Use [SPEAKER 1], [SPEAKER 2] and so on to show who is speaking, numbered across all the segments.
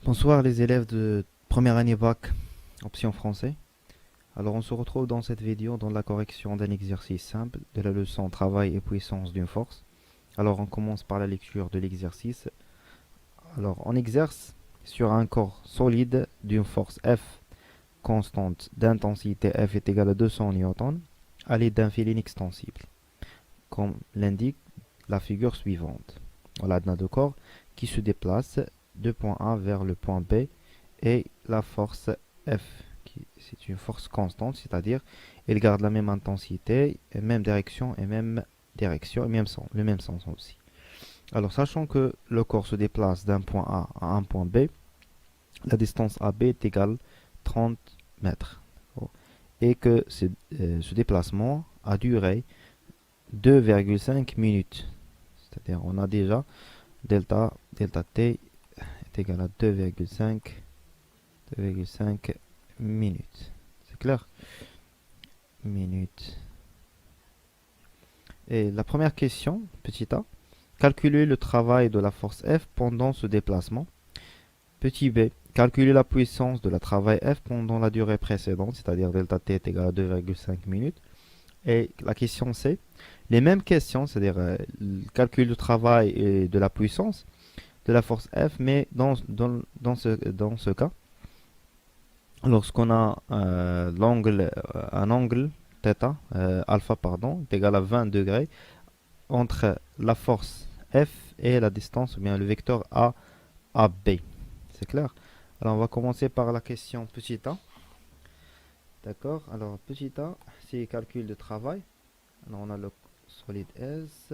[SPEAKER 1] Bonsoir les élèves de première année bac, option français. Alors on se retrouve dans cette vidéo dans la correction d'un exercice simple de la leçon travail et puissance d'une force. Alors on commence par la lecture de l'exercice. Alors on exerce sur un corps solide d'une force F constante d'intensité F est égale à 200 newtons à l'aide d'un fil inextensible, comme l'indique la figure suivante. Voilà, on a deux corps qui se déplacent de point A vers le point B et la force F, c'est une force constante, c'est-à-dire elle garde la même intensité, même direction et et même sens, le même sens aussi. Alors sachant que le corps se déplace d'un point A à un point B, la distance AB est égale 30 mètres. Et que ce déplacement a duré 2,5 minutes. C'est-à-dire on a déjà delta T est égal à 2,5 minutes. C'est clair? Minutes. Et la première question, petit a, calculer le travail de la force F pendant ce déplacement. Petit b, calculer la puissance de la travail F pendant la durée précédente, c'est-à-dire delta T est égal à 2,5 minutes. Et la question C, les mêmes questions, c'est-à-dire le calcul du travail et de la puissance de la force F, mais dans ce cas, lorsqu'on a un angle θ, alpha pardon, est égal à 20 degrés entre la force F et la distance, ou bien le vecteur A, AB. C'est clair? Alors on va commencer par la question petit a. D'accord? Alors petit a, c'est calcul de travail. Alors on a le solide S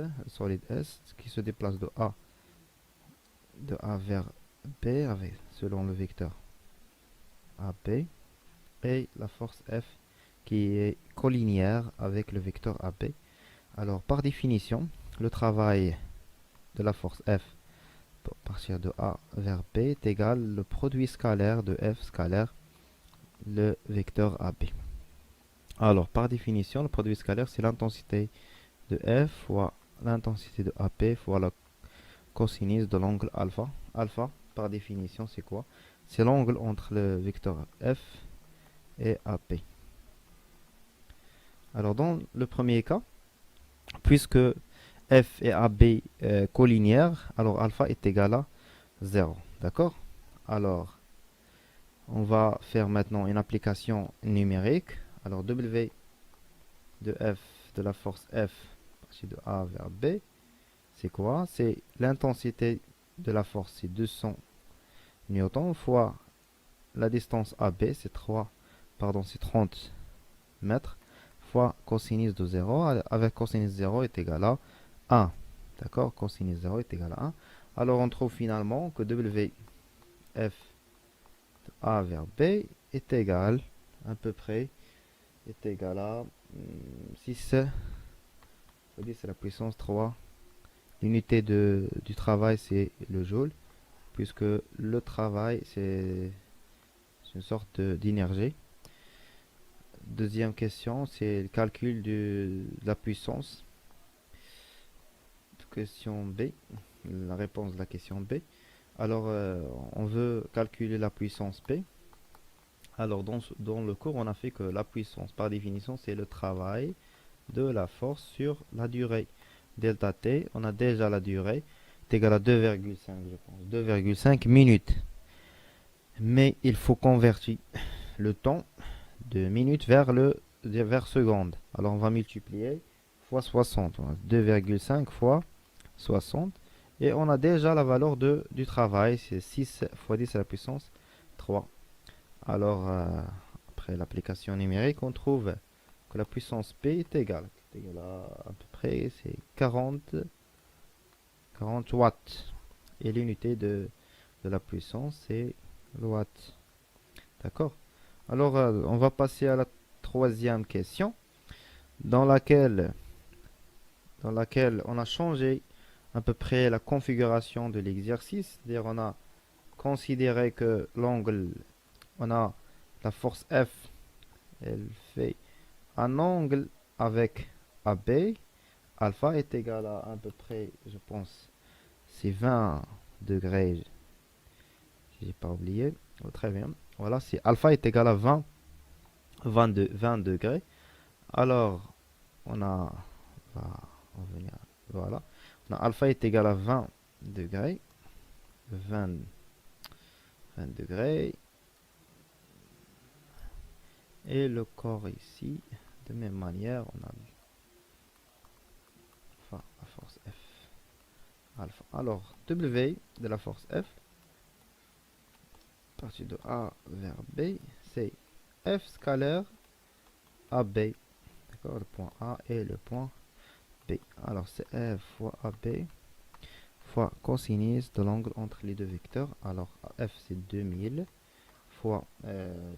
[SPEAKER 1] qui se déplace de A vers B selon le vecteur AB et la force F qui est collinéaire avec le vecteur AB. Alors par définition, le travail de la force F pour partir de A vers B est égal le produit scalaire de F scalaire le vecteur AB. Alors par définition, le produit scalaire c'est l'intensité de F fois l'intensité de AP fois la cosinus de l'angle alpha. Alpha par définition c'est quoi? C'est l'angle entre le vecteur F et AP. Alors dans le premier cas, puisque F et AB collinéaires, alors alpha est égal à 0. D'accord? Alors, on va faire maintenant une application numérique. Alors, W de F, de la force F, de A vers B, c'est quoi? C'est l'intensité de la force, c'est 200 newtons, fois la distance AB, c'est 30 mètres, fois cosinus de 0, avec cosinus 0 est égal à 1. D'accord? Cosinus 0 est égal à 1. Alors on trouve finalement que WF de A vers B est égal, à peu près, est égal à 6, c'est la puissance 3. L'unité du travail, c'est le joule, puisque le travail, c'est une sorte d'énergie. Deuxième question, c'est le calcul de la puissance. Question B, la réponse de la question B. Alors, on veut calculer la puissance P. Alors, dans le cours, on a fait que la puissance, par définition, c'est le travail de la force sur la durée. Delta T, on a déjà la durée, est égal à 2,5, je pense, 2,5 minutes. Mais il faut convertir le temps de minutes vers secondes. Alors, on va multiplier fois 60. 2,5 fois 60. Et on a déjà la valeur du travail, c'est 6 fois 10 à la puissance 3. Alors, après l'application numérique, on trouve que la puissance P est égale à peu près, c'est 40 watts. Et l'unité de la puissance, c'est le watt. D'accord? Alors, on va passer à la troisième question, dans laquelle, dans laquelle on a changé à peu près la configuration de l'exercice. C'est-à-dire, on a considéré que l'angle, on a la force F, elle fait un angle avec AB. Alpha est égal à peu près, je pense, c'est 20 degrés. J'ai pas oublié. Oh, très bien. Voilà, si alpha est égal à 20 degrés, alors on a, on va revenir, voilà, on a alpha est égal à 20 degrés, 20, 20 degrés, et le corps ici, de même manière, on a enfin, la force F alpha. Alors, W de la force F, à partir de A vers B, c'est F scalaire AB, d'accord, le point A et le point B. Alors, c'est F fois AB fois cosinus de l'angle entre les deux vecteurs. Alors, F, c'est 2000 fois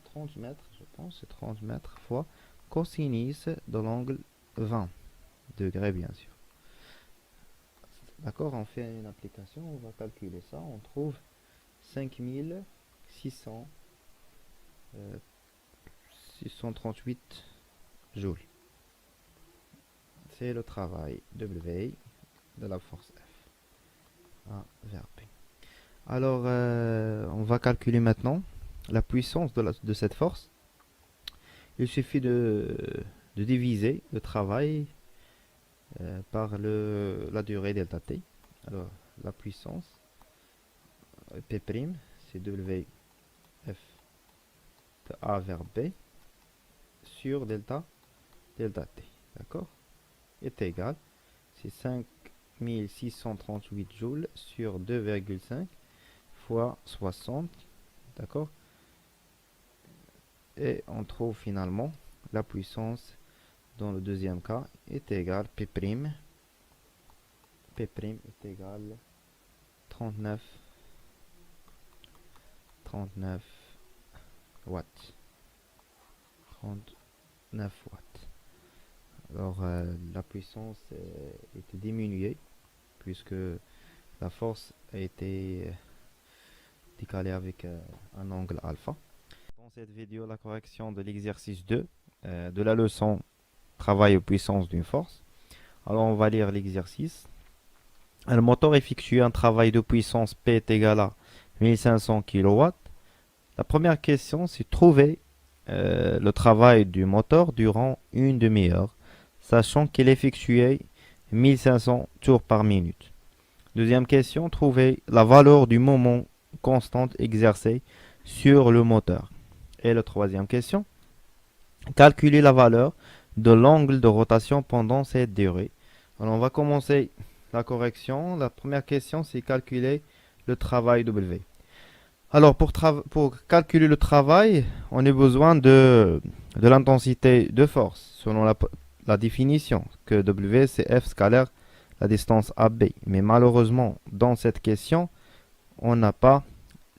[SPEAKER 1] 30 mètres, je pense, c'est 30 mètres fois cosinus de l'angle 20 degrés, bien sûr. D'accord, on fait une application, on va calculer ça, on trouve 5600 638 joules. C'est le travail W de la force F A vers B. Alors, on va calculer maintenant la puissance de cette force. Il suffit de diviser le travail par la durée delta t. Alors, la puissance P', c'est W F de A vers B sur delta t. D'accord? Est égal, c'est 5638 joules sur 2,5 fois 60. D'accord? Et on trouve finalement la puissance dans le deuxième cas est égal P'. P' est égal 39 watts. 39 watts. Alors la puissance était diminuée puisque la force a été décalée avec un angle alpha. Dans cette vidéo, la correction de l'exercice 2 de la leçon travail aux puissances d'une force. Alors on va lire l'exercice. Le moteur effectue un travail de puissance P est égal à 1500 kW. La première question, c'est trouver le travail du moteur durant une demi-heure, sachant qu'il effectuait 1500 tours par minute. Deuxième question, trouver la valeur du moment constante exercé sur le moteur. Et la troisième question, calculer la valeur de l'angle de rotation pendant cette durée. Alors on va commencer la correction. La première question, c'est calculer le travail W. Alors pour calculer le travail, on a besoin de l'intensité de force selon la définition que W c'est F scalaire la distance AB. Mais malheureusement, dans cette question, on n'a pas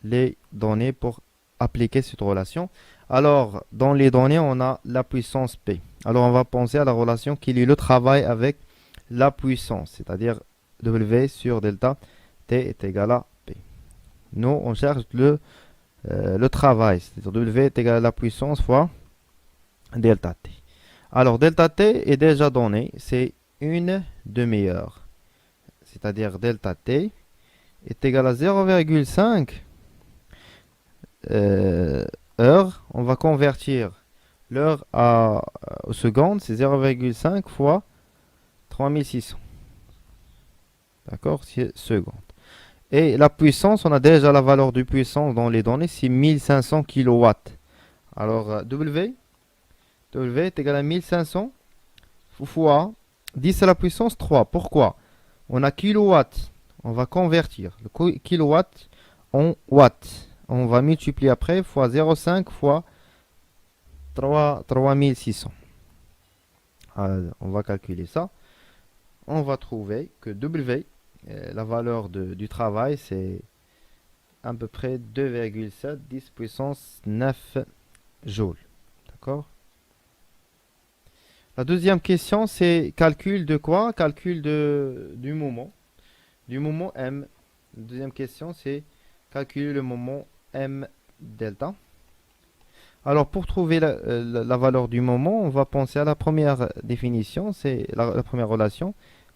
[SPEAKER 1] les données pour appliquer cette relation. Alors, dans les données, on a la puissance P. Alors, on va penser à la relation qui lie le travail avec la puissance, c'est-à-dire W sur delta T est égal à P. Nous, on cherche le travail, c'est-à-dire W est égal à la puissance fois delta T. Alors, delta T est déjà donné, c'est une demi-heure. C'est-à-dire delta T est égal à 0,5 heure. On va convertir l'heure aux secondes, c'est 0,5 fois 3600. D'accord, c'est secondes. Et la puissance, on a déjà la valeur de puissance dans les données, c'est 1500 kW. Alors, W est égal à 1500 fois 10 à la puissance 3. Pourquoi? On a kilowatt. On va convertir le kilowatt en watts. On va multiplier après fois 0,5 fois 3600. Alors, on va calculer ça. On va trouver que W, la valeur du travail, c'est à peu près 2,7 10 puissance 9 joules. D'accord? La deuxième question, c'est calcul de quoi? Calcul du moment. Du moment M. La deuxième question, c'est calculer le moment M delta. Alors, pour trouver la valeur du moment, on va penser à la première définition, c'est la première relation,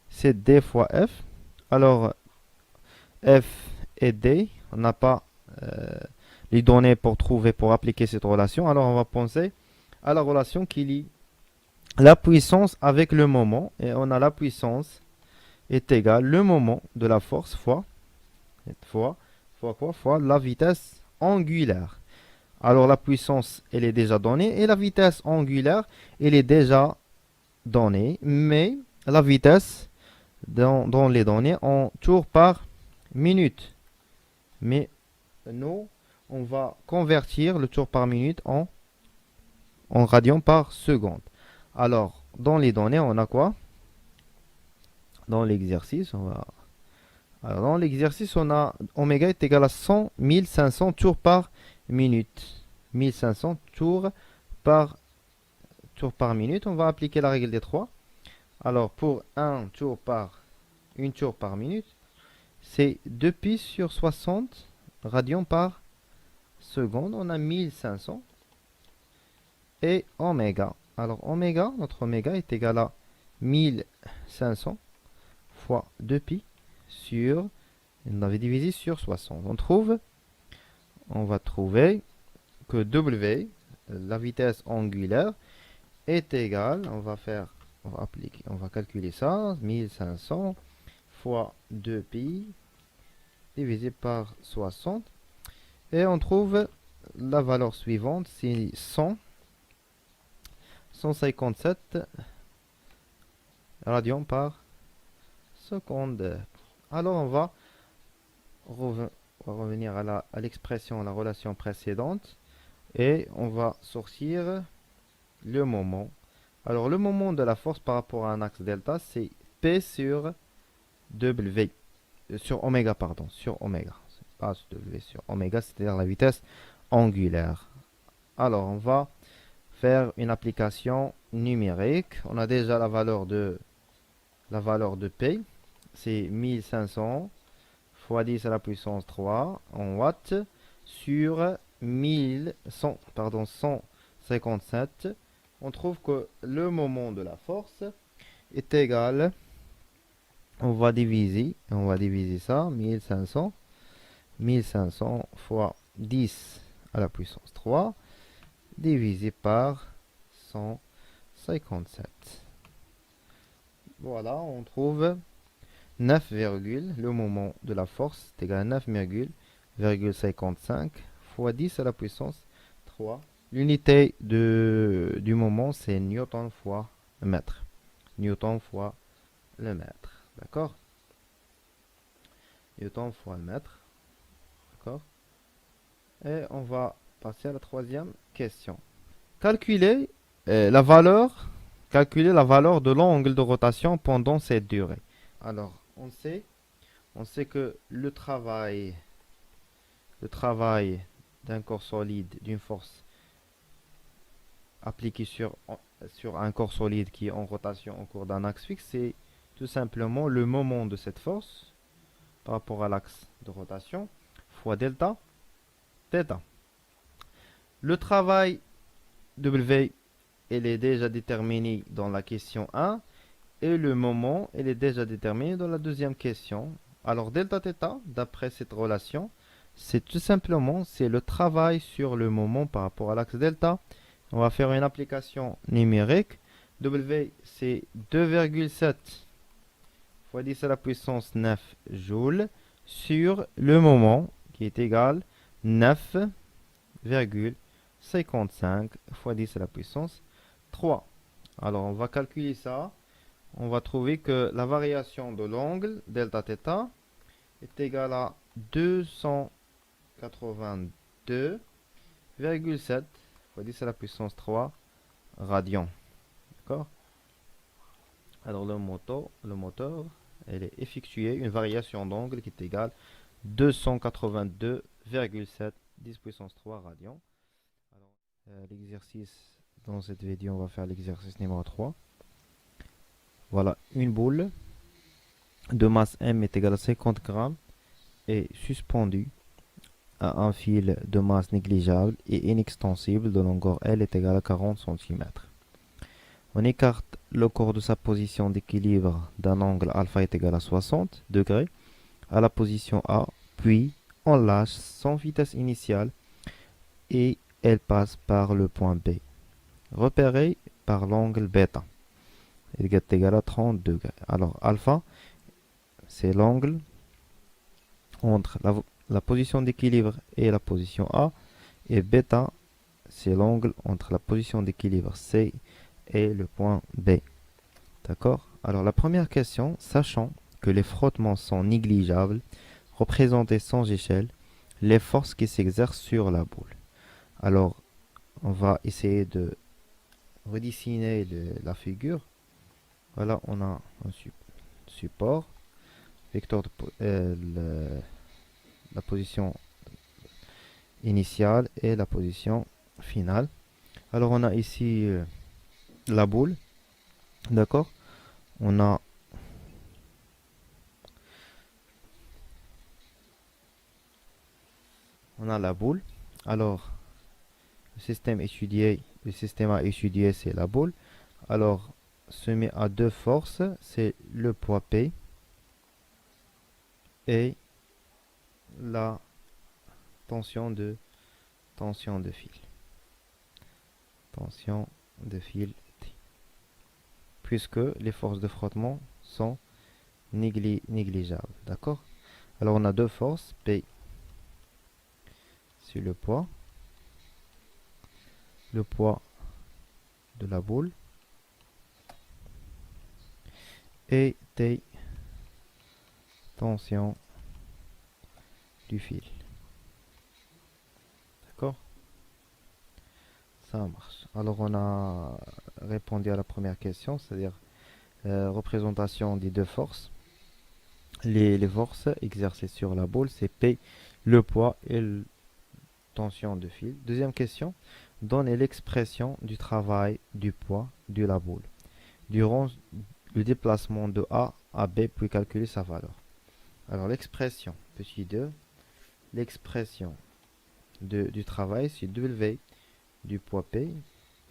[SPEAKER 1] c'est D fois F. Alors, F et D, on n'a pas les données pour appliquer cette relation. Alors on va penser à la relation qui lie la puissance avec le moment. Et on a la puissance est égale le moment de la force fois la vitesse angulaire. Alors la puissance, elle est déjà donnée et la vitesse angulaire, elle est déjà donnée, mais la vitesse dans les données en tours par minute. Mais nous, on va convertir le tour par minute en radians par seconde. Alors, dans les données, on a quoi? Dans l'exercice, dans l'exercice, on a oméga est égal à 1500 tours par minute. 1500 tours par minute. On va appliquer la règle des 3. Alors, pour une tour par minute, c'est 2 pi sur 60 radians par seconde. On a 1500 et oméga. Alors, notre oméga est égal à 1500 fois 2 pi sur, on avait divisé sur 60. On va trouver que W, la vitesse angulaire, est égale, on va calculer ça, 1500 fois 2 pi divisé par 60. Et on trouve la valeur suivante, c'est 157 radians par seconde. Alors on va revenir à l'expression, à la relation précédente et on va sortir le moment. Alors le moment de la force par rapport à un axe delta, c'est P sur W, sur oméga, pardon, sur oméga. Pas W, sur oméga, c'est-à-dire la vitesse angulaire. Alors on va faire une application numérique. On a déjà la valeur de P, c'est 1500 fois 10 à la puissance 3 en watts sur 157. On trouve que le moment de la force est égal, on va diviser ça, 1500 fois 10 à la puissance 3 divisé par 157. Voilà, on trouve 9, le moment de la force est égal à 9,55 fois 10 à la puissance 3. L'unité du moment, c'est newton fois le mètre. Newton fois le mètre. D'accord? Newton fois le mètre. D'accord? Et on va passer à la troisième question. Calculer la valeur de l'angle de rotation pendant cette durée. Alors, on sait que le travail d'un corps solide, d'une force appliquée sur un corps solide qui est en rotation au cours d'un axe fixe, c'est tout simplement le moment de cette force par rapport à l'axe de rotation fois delta θ. Le travail W, il est déjà déterminé dans la question 1 et le moment, il est déjà déterminé dans la deuxième question. Alors delta θ, d'après cette relation, c'est tout simplement le travail sur le moment par rapport à l'axe delta. On va faire une application numérique. W, c'est 2,7 fois 10 à la puissance 9 joules sur le moment qui est égal 9,55 fois 10 à la puissance 3. Alors on va calculer ça. On va trouver que la variation de l'angle delta θ est égale à 282,7 fois 10 à la puissance 3 radians. D'accord? Alors le moteur, elle est effectué une variation d'angle qui est égale 282,7 10 puissance 3 radians. Alors, l'exercice dans cette vidéo, on va faire l'exercice numéro 3. Voilà, une boule de masse M est égale à 50 grammes et suspendue à un fil de masse négligeable et inextensible de longueur L est égale à 40 cm. On écarte le corps de sa position d'équilibre d'un angle alpha est égal à 60 degrés à la position A, puis on lâche son vitesse initiale et elle passe par le point B, repéré par l'angle bêta. Il est égal à 30 degrés. Alors, alpha, c'est l'angle entre la position d'équilibre et la position A. Et bêta, c'est l'angle entre la position d'équilibre C et le point B. D'accord? Alors, la première question, sachant que les frottements sont négligeables, représentez sans échelle les forces qui s'exercent sur la boule. Alors, on va essayer de redessiner la figure. Voilà, on a un support, vecteur la position initiale et la position finale. Alors, on a ici la boule, d'accord? On a la boule. Alors, le système à étudier, c'est la boule. Alors, soumis à deux forces, c'est le poids P et la tension de fil. Tension de fil T. Puisque les forces de frottement sont négligeables. D'accord? Alors, on a deux forces, P sur le poids de la boule, et T, tension du fil. D'accord? Ça marche. Alors, on a répondu à la première question, c'est-à-dire représentation des deux forces. Les forces exercées sur la boule, c'est P, le poids et la tension de fil. Deuxième question, donnez l'expression du travail du poids de la boule durant le déplacement de A à B, puis calculer sa valeur. Alors, l'expression, petit 2, l'expression du travail, c'est W du poids P.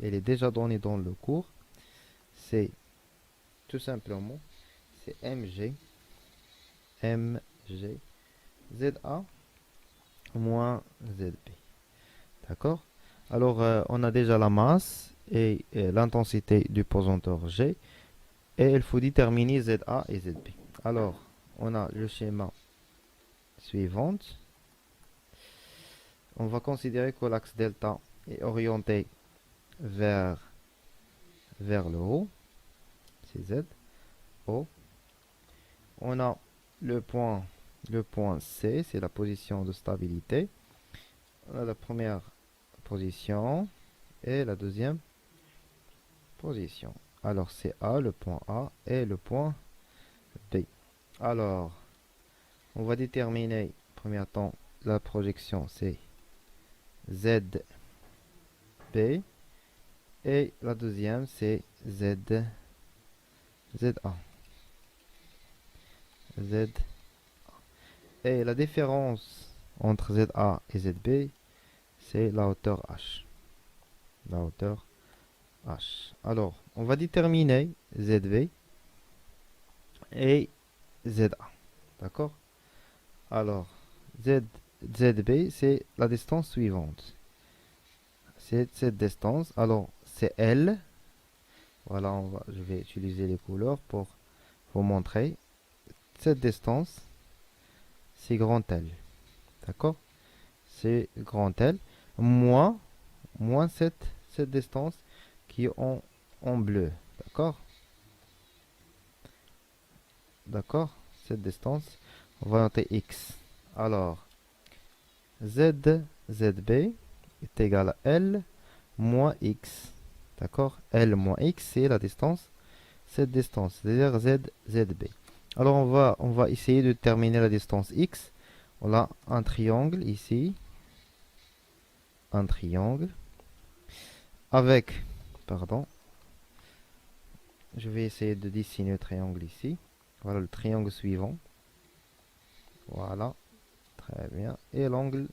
[SPEAKER 1] Elle est déjà donnée dans le cours. C'est tout simplement, c'est mg ZA moins ZB. D'accord? Alors, on a déjà la masse et l'intensité du pesanteur G. Et il faut déterminer ZA et ZB. Alors, on a le schéma suivant. On va considérer que l'axe delta est orienté vers le haut. C'est Z. O. On a le point C, c'est la position de stabilité. On a la première position et la deuxième position. Alors, c'est A, le point A, et le point B. Alors, on va déterminer, premier temps, la projection, c'est ZB. Et la deuxième, c'est ZA. Z. Et la différence entre ZA et ZB, c'est la hauteur H. La hauteur H. Alors, on va déterminer ZB et ZA. D'accord? Alors, ZB, c'est la distance suivante. C'est cette distance. Alors, c'est L. Voilà, je vais utiliser les couleurs pour vous montrer. Cette distance, c'est grand L. D'accord? C'est grand L. Moins cette distance qui est en bleu. D'accord? D'accord? Cette distance, on va noter X. Alors, ZB est égal à L moins X. D'accord? L moins X, c'est la distance, cette distance, c'est-à-dire ZB. Alors, on va essayer de déterminer la distance X. On a un triangle ici. Un triangle. Avec, pardon, je vais essayer de dessiner le triangle ici. Voilà le triangle suivant. Voilà. Très bien. Et l'angle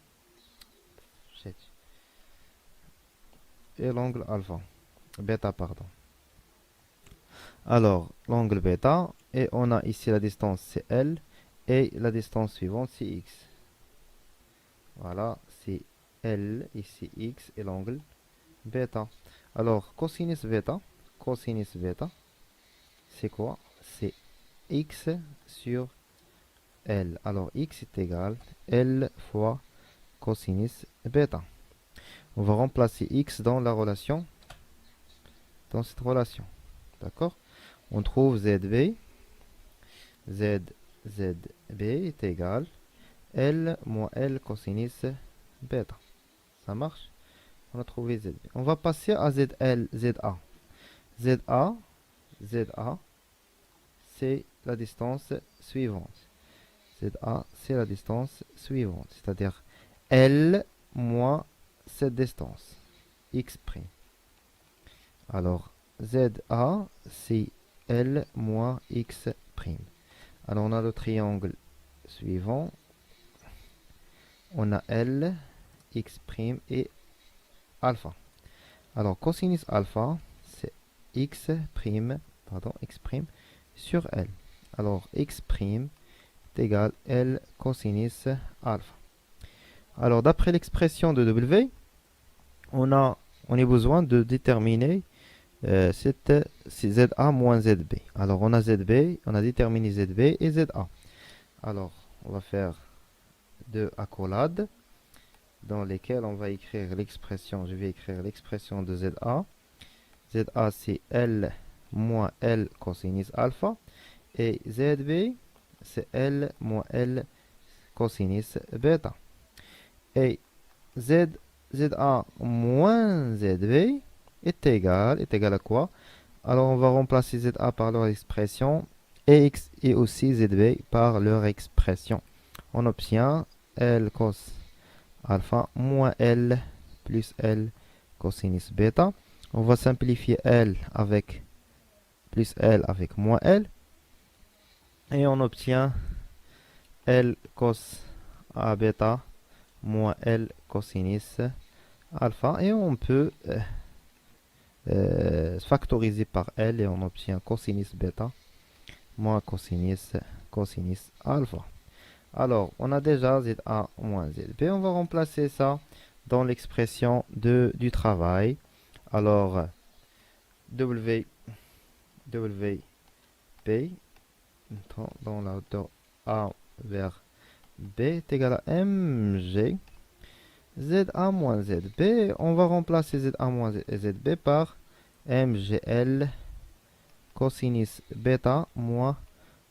[SPEAKER 1] alpha. Bêta, pardon. Alors, l'angle bêta. Et on a ici la distance c'est L. Et la distance suivante c'est X. Voilà, c'est L, ici X et l'angle bêta. Alors, cosinus bêta, c'est quoi? C'est X sur L. Alors, X est égal L fois cosinus bêta. On va remplacer X dans la relation, dans cette relation. D'accord? On trouve ZB. ZB est égal L moins L cosinus bêta. Ça marche? On a trouvé ZB. On va passer à ZL, ZA. ZA, ZA, c'est la distance suivante. ZA, c'est la distance suivante. C'est-à-dire L moins cette distance. X'. Alors, ZA, c'est L moins X'. Alors, on a le triangle suivant. On a L, X' et alpha. Alors, cosinus alpha, c'est X', X' sur L. Alors, X' est égal L cosinus alpha. Alors, d'après l'expression de W, on a besoin de déterminer c'est ZA moins ZB. Alors, on a ZB, on a déterminé ZB et ZA. Alors, on va faire deux accolades dans lesquelles on va écrire l'expression. Je vais écrire l'expression de ZA. ZA, c'est L moins L cosinus alpha. Et ZB, c'est L moins L cosinus bêta. Et ZA moins ZB est égal à quoi? Alors, on va remplacer ZA par leur expression et X et aussi ZB par leur expression. On obtient L cos alpha moins L plus L cosinus bêta. On va simplifier L avec plus L avec moins L. Et on obtient L cos A bêta moins L cosinus alpha. Et on peut factoriser par L et on obtient cosinus bêta moins cosinus alpha. Alors, on a déjà ZA moins ZB. On va remplacer ça dans l'expression du travail. Alors, W, P, dans la hauteur A vers B est égal à MG. ZA moins ZB. On va remplacer ZA moins ZB par MGL cosinus bêta moins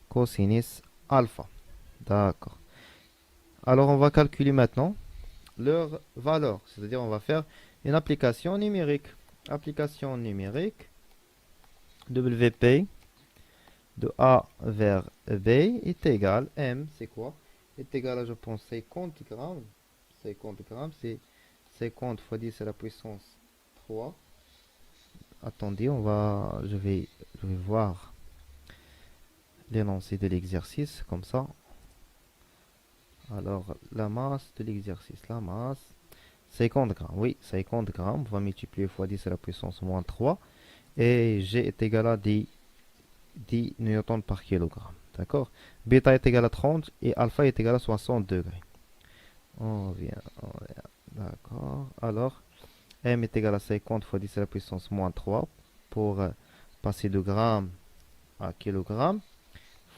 [SPEAKER 1] cosinus alpha. D'accord. Alors, on va calculer maintenant leur valeur. C'est-à-dire, on va faire une application numérique. Application numérique. WP de A vers B est égal, M, c'est quoi? Est égal à, je pense, 50 grammes. 50 grammes, c'est 50 fois 10 à la puissance 3. Attendez, je vais voir l'énoncé de l'exercice, comme ça. Alors, la masse de l'exercice, la masse, 50 grammes, oui, 50 grammes, on va multiplier fois 10 à la puissance moins 3, et G est égal à 10 newtons par kilogramme, d'accord? Bêta est égal à 30, et alpha est égal à 60 degrés. On vient, d'accord, alors, M est égal à 50 fois 10 à la puissance moins 3, pour passer de grammes à kilogramme,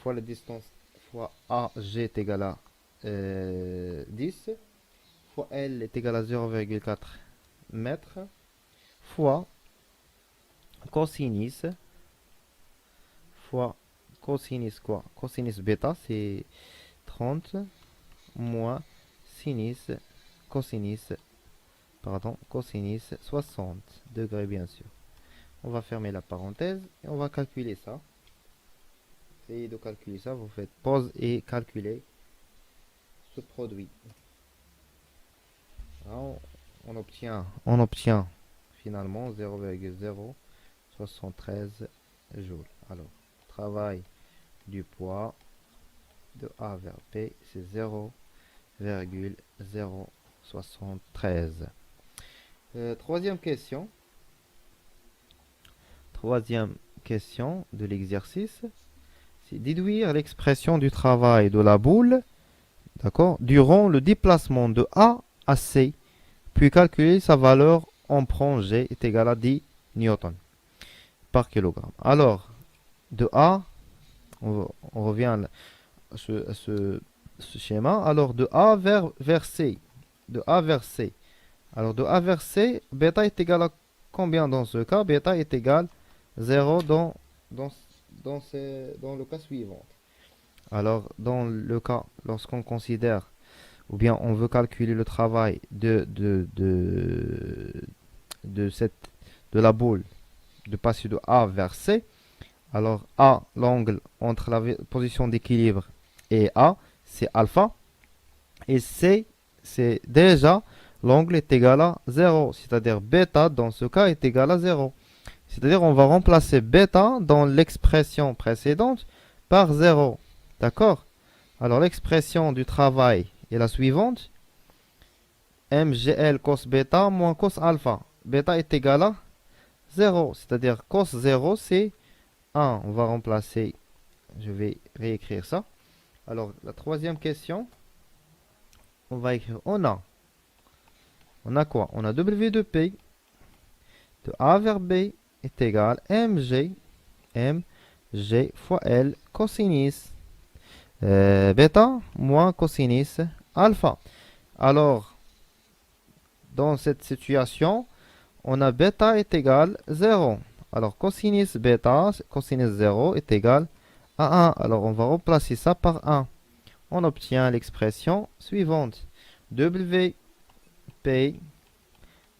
[SPEAKER 1] fois la distance, fois AG est égal à 10 fois L est égal à 0,4 mètres fois cosinus quoi? Cosinus bêta c'est 30 moins cosinus 60 degrés bien sûr. On va fermer la parenthèse et on va calculer ça. Essayez de calculer ça, vous faites pause et calculez ce produit. Alors, on obtient finalement 0,073 joules. Alors, travail du poids de A vers P, c'est 0,073. Troisième question. Troisième question de l'exercice, c'est déduire l'expression du travail de la boule D'accord? Durant le déplacement de A à C, puis calculer sa valeur, on prend G est égal à 10 newtons par kilogramme. Alors, de A, on revient à ce schéma. Alors, de A vers C. De A vers C. Alors, de A vers C, bêta est égal à combien dans ce cas? Bêta est égal à 0 dans, dans le cas suivant. Alors, dans le cas, lorsqu'on considère, ou bien on veut calculer le travail de la boule, de passer de A vers C, alors A, l'angle entre la position d'équilibre et A, c'est alpha. Et C, c'est déjà, l'angle est égal à 0. C'est-à-dire bêta, dans ce cas, est égal à 0. C'est-à-dire on va remplacer bêta dans l'expression précédente par 0. D'accord? Alors l'expression du travail est la suivante. MGL cos bêta moins cos alpha. Bêta est égal à 0. C'est-à-dire cos 0, c'est 1. On va remplacer. Je vais réécrire ça. Alors la troisième question. On va écrire. On a quoi? On a W de P de A vers B est égal à mg fois L cosinus bêta moins cosinus alpha. Alors, dans cette situation, on a bêta est égal à 0. Alors, cosinus bêta, cosinus 0 est égal à 1. Alors, on va remplacer ça par 1. On obtient l'expression suivante. W P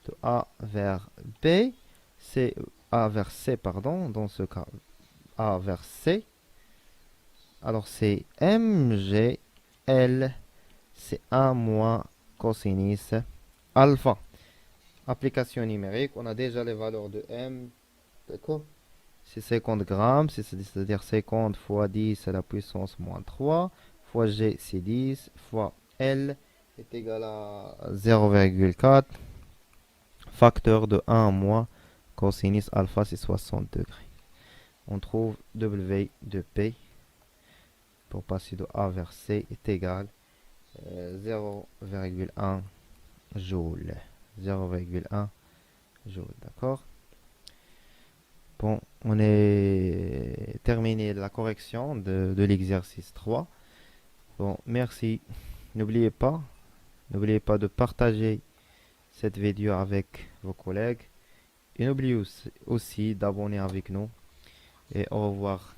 [SPEAKER 1] de A vers B, c'est A vers C, pardon, dans ce cas, A vers C. Alors, c'est mg L, c'est 1 moins cosinus alpha. Application numérique, on a déjà les valeurs de M, d'accord? C'est 50 grammes, c'est-à-dire 50 fois 10 à la puissance moins 3, fois G, c'est 10, fois L est égal à 0,4, facteur de 1 moins cosinus alpha, c'est 60 degrés. On trouve W de P pour passer de A vers C est égal à 0,1 joule. 0,1 joule, d'accord? Bon, on est terminé la correction de l'exercice 3. Bon, merci. N'oubliez pas, n'oubliez pas de partager cette vidéo avec vos collègues. Et n'oubliez aussi d'abonner avec nous. Et au revoir.